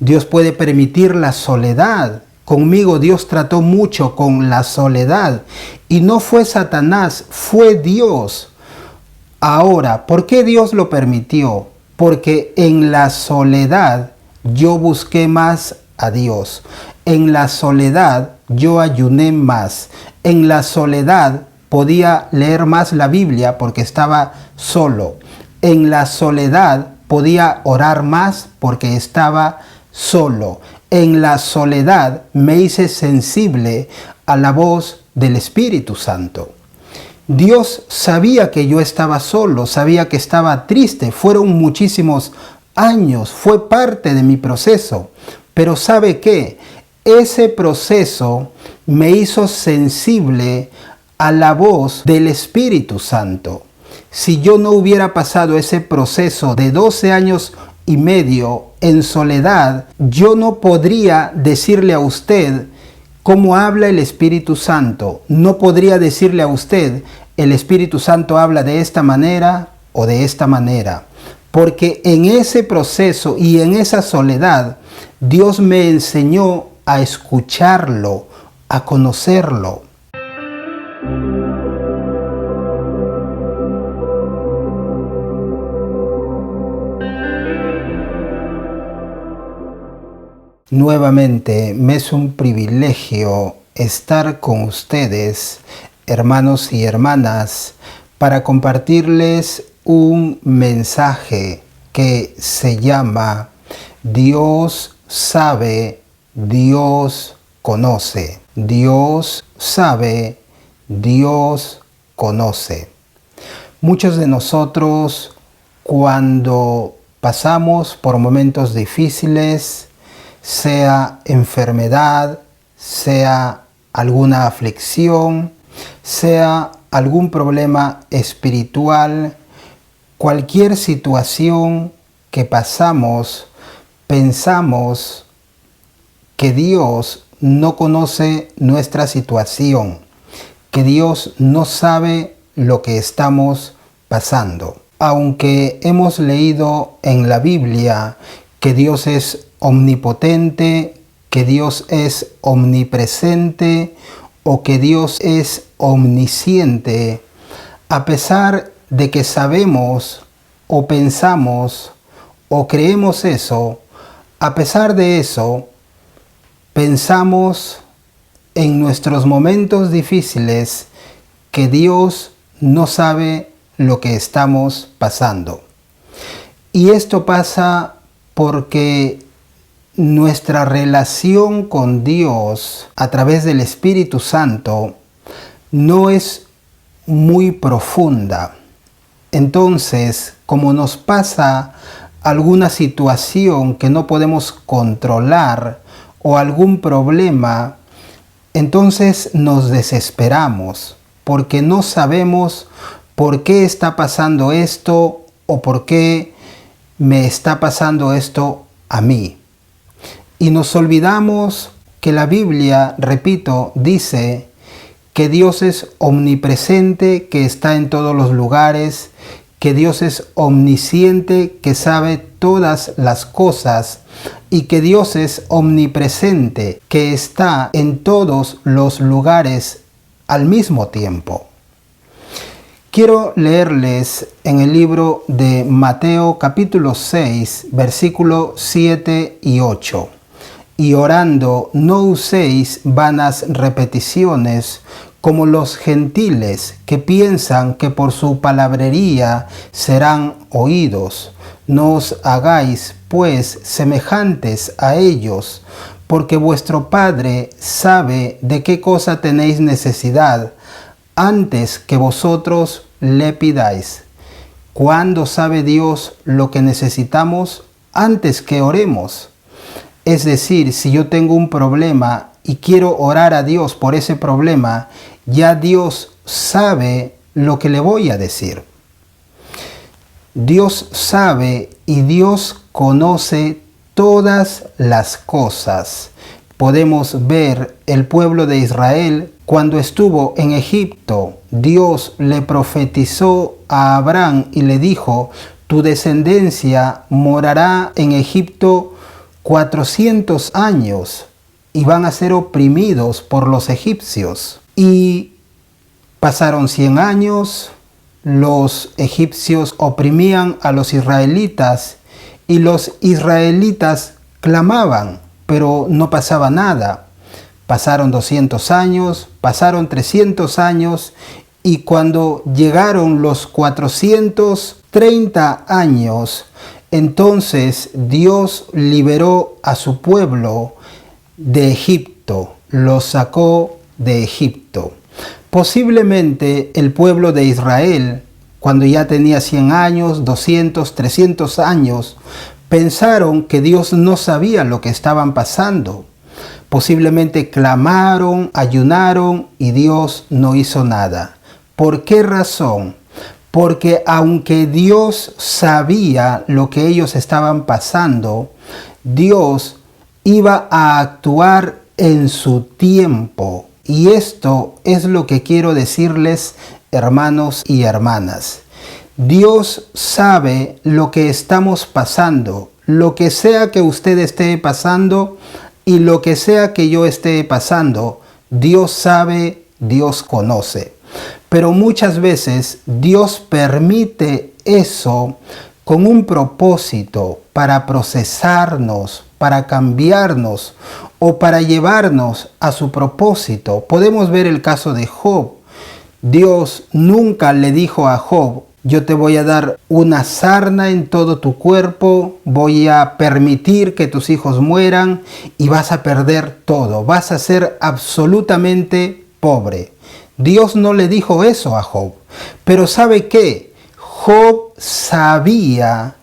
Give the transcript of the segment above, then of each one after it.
Dios puede permitir la soledad. Conmigo Dios trató mucho con la soledad. Y no fue Satanás, fue Dios. Ahora, ¿por qué Dios lo permitió? Porque en la soledad yo busqué más a Dios. En la soledad yo ayuné más. En la soledad podía leer más la Biblia porque estaba solo. En la soledad podía orar más porque estaba solo. En la soledad me hice sensible a la voz del Espíritu Santo. Dios sabía que yo estaba solo, sabía que estaba triste. Fueron muchísimos años, fue parte de mi proceso. Pero ¿sabe qué? Ese proceso me hizo sensible a la voz del Espíritu Santo. Si yo no hubiera pasado ese proceso de 12 años y medio en soledad, yo no podría decirle a usted cómo habla el Espíritu Santo. No podría decirle a usted, el Espíritu Santo habla de esta manera o de esta manera. Porque en ese proceso y en esa soledad, Dios me enseñó a escucharlo, a conocerlo. Nuevamente, me es un privilegio estar con ustedes, hermanos y hermanas, para compartirles un mensaje que se llama Dios sabe, Dios conoce. Dios sabe, Dios conoce. Muchos de nosotros, cuando pasamos por momentos difíciles, sea enfermedad, sea alguna aflicción, sea algún problema espiritual, cualquier situación que pasamos, pensamos que Dios no conoce nuestra situación, que Dios no sabe lo que estamos pasando. Aunque hemos leído en la Biblia que Dios es omnipotente, que Dios es omnipresente o que Dios es omnisciente, a pesar de que sabemos o pensamos o creemos eso, a pesar de eso, pensamos en nuestros momentos difíciles que Dios no sabe lo que estamos pasando. Y esto pasa porque nuestra relación con Dios a través del Espíritu Santo no es muy profunda. Entonces, como nos pasa alguna situación que no podemos controlar o algún problema, entonces nos desesperamos porque no sabemos por qué está pasando esto o por qué me está pasando esto a mí. Y nos olvidamos que la Biblia, repito, dice que Dios es omnipresente, que está en todos los lugares, que Dios es omnisciente, que sabe todas las cosas, y que Dios es omnipresente, que está en todos los lugares al mismo tiempo. Quiero leerles en el libro de Mateo capítulo 6, versículo 7 y 8. Y orando, no uséis vanas repeticiones como los gentiles que piensan que por su palabrería serán oídos. No os hagáis, pues, semejantes a ellos, porque vuestro Padre sabe de qué cosa tenéis necesidad antes que vosotros le pidáis. ¿Cuándo sabe Dios lo que necesitamos? Antes que oremos. Es decir, si yo tengo un problema y quiero orar a Dios por ese problema, ya Dios sabe lo que le voy a decir. Dios sabe y Dios conoce todas las cosas. Podemos ver el pueblo de Israel cuando estuvo en Egipto. Dios le profetizó a Abraham y le dijo: tu descendencia morará en Egipto 400 años y van a ser oprimidos por los egipcios. Y pasaron 100 años, los egipcios oprimían a los israelitas y los israelitas clamaban, pero no pasaba nada. Pasaron 200 años, pasaron 300 años y cuando llegaron los 430 años, entonces Dios liberó a su pueblo de Egipto, los sacó de Egipto. Posiblemente el pueblo de Israel, cuando ya tenía 100 años, 200, 300 años, pensaron que Dios no sabía lo que estaban pasando. Posiblemente clamaron, ayunaron y Dios no hizo nada. ¿Por qué razón? Porque aunque Dios sabía lo que ellos estaban pasando, Dios iba a actuar en su tiempo. Y esto es lo que quiero decirles, hermanos y hermanas. Dios sabe lo que estamos pasando, lo que sea que usted esté pasando y lo que sea que yo esté pasando, Dios sabe, Dios conoce. Pero muchas veces Dios permite eso con un propósito para procesarnos, para cambiarnos o para llevarnos a su propósito. Podemos ver el caso de Job. Dios nunca le dijo a Job: yo te voy a dar una sarna en todo tu cuerpo, voy a permitir que tus hijos mueran y vas a perder todo, vas a ser absolutamente pobre. Dios no le dijo eso a Job, pero ¿sabe qué? Job sabía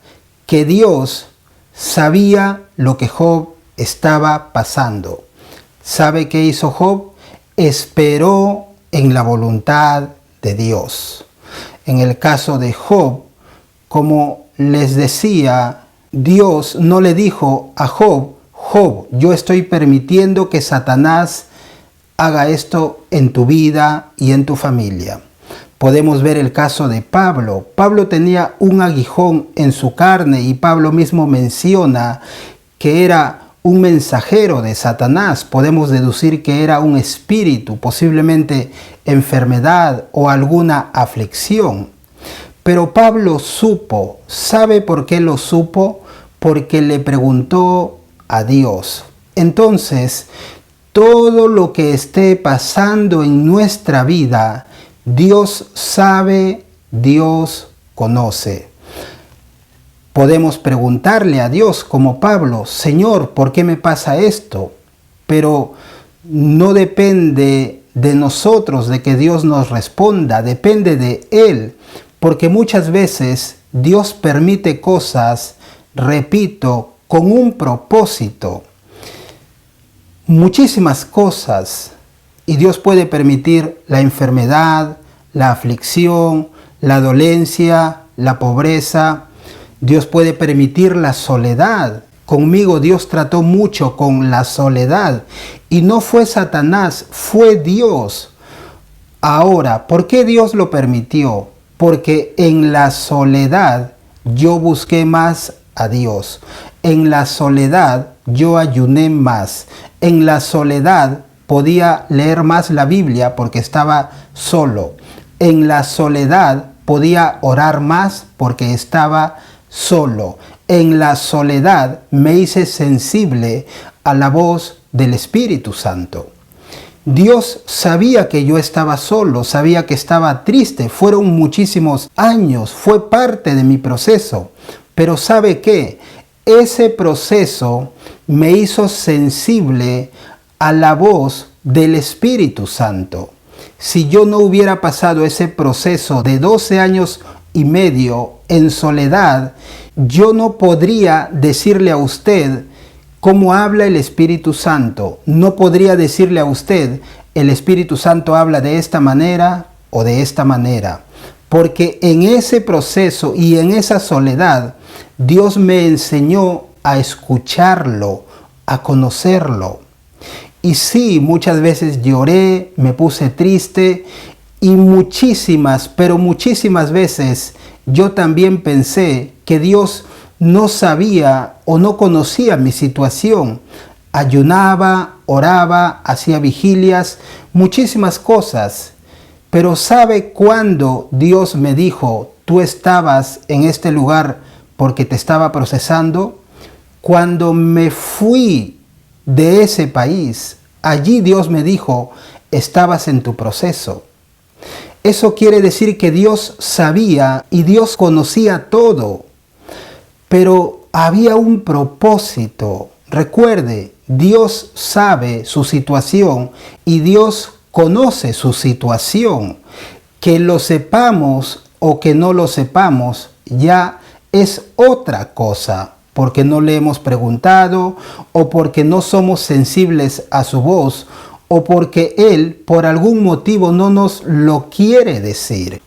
que Dios sabía lo que Job estaba pasando. ¿Sabe qué hizo Job? Esperó en la voluntad de Dios. En el caso de Job, como les decía, Dios no le dijo a Job: Job, yo estoy permitiendo que Satanás haga esto en tu vida y en tu familia. Podemos ver el caso de Pablo. Pablo tenía un aguijón en su carne y Pablo mismo menciona que era un mensajero de Satanás. Podemos deducir que era un espíritu, posiblemente enfermedad o alguna aflicción. Pero Pablo supo. ¿Sabe por qué lo supo? Porque le preguntó a Dios. Entonces, todo lo que esté pasando en nuestra vida, Dios sabe, Dios conoce. Podemos preguntarle a Dios como Pablo: Señor, ¿por qué me pasa esto? Pero no depende de nosotros de que Dios nos responda, depende de Él. Porque muchas veces Dios permite cosas, repito, con un propósito. Muchísimas cosas. Y Dios puede permitir la enfermedad, la aflicción, la dolencia, la pobreza. Dios puede permitir la soledad. Conmigo Dios trató mucho con la soledad. Y no fue Satanás, fue Dios. Ahora, ¿por qué Dios lo permitió? Porque en la soledad yo busqué más a Dios. En la soledad yo ayuné más. En la soledad podía leer más la Biblia porque estaba solo. En la soledad podía orar más porque estaba solo. En la soledad me hice sensible a la voz del Espíritu Santo. Dios sabía que yo estaba solo, sabía que estaba triste. Fueron muchísimos años, fue parte de mi proceso. Pero ¿sabe qué? Ese proceso me hizo sensible a la voz del Espíritu Santo. Si yo no hubiera pasado ese proceso de 12 años y medio en soledad, yo no podría decirle a usted cómo habla el Espíritu Santo. No podría decirle a usted: el Espíritu Santo habla de esta manera o de esta manera. Porque en ese proceso y en esa soledad, Dios me enseñó a escucharlo, a conocerlo. Y sí, muchas veces lloré, me puse triste y muchísimas, pero muchísimas veces yo también pensé que Dios no sabía o no conocía mi situación. Ayunaba, oraba, hacía vigilias, muchísimas cosas. Pero ¿sabe cuándo Dios me dijo, tú estabas en este lugar porque te estaba procesando? Cuando me fui de ese país, allí Dios me dijo, estabas en tu proceso. Eso quiere decir que Dios sabía y Dios conocía todo, pero había un propósito. Recuerde, Dios sabe su situación y Dios conoce su situación. Que lo sepamos o que no lo sepamos ya es otra cosa, porque no le hemos preguntado o porque no somos sensibles a su voz o porque Él por algún motivo no nos lo quiere decir.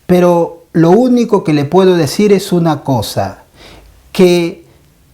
Pero lo único que le puedo decir es una cosa, que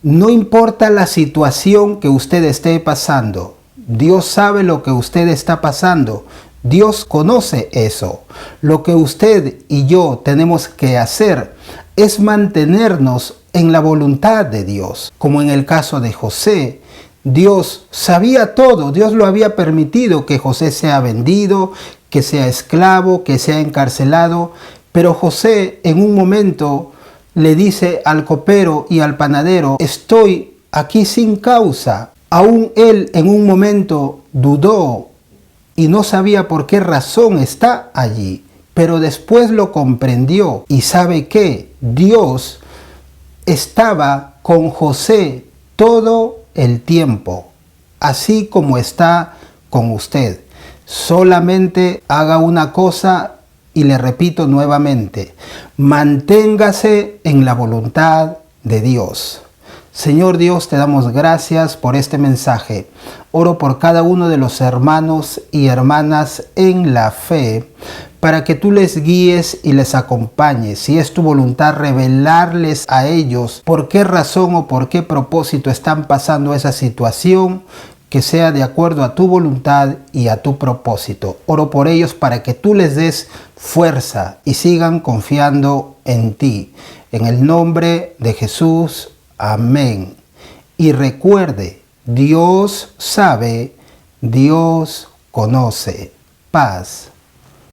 no importa la situación que usted esté pasando, Dios sabe lo que usted está pasando, Dios conoce eso. Lo que usted y yo tenemos que hacer es mantenernos en la voluntad de Dios, como en el caso de José. Dios sabía todo, Dios lo había permitido que José sea vendido, que sea esclavo, que sea encarcelado, pero José en un momento le dice al copero y al panadero, estoy aquí sin causa. Aún él en un momento dudó y no sabía por qué razón está allí, pero después lo comprendió y sabe que Dios estaba con José todo el tiempo, así como está con usted. Solamente haga una cosa y le repito nuevamente, manténgase en la voluntad de Dios. Señor Dios, te damos gracias por este mensaje. Oro por cada uno de los hermanos y hermanas en la fe, para que tú les guíes y les acompañes. Si es tu voluntad, revelarles a ellos por qué razón o por qué propósito están pasando esa situación, que sea de acuerdo a tu voluntad y a tu propósito. Oro por ellos para que tú les des fuerza y sigan confiando en ti. En el nombre de Jesús, amén. Y recuerde, Dios sabe, Dios conoce. Paz.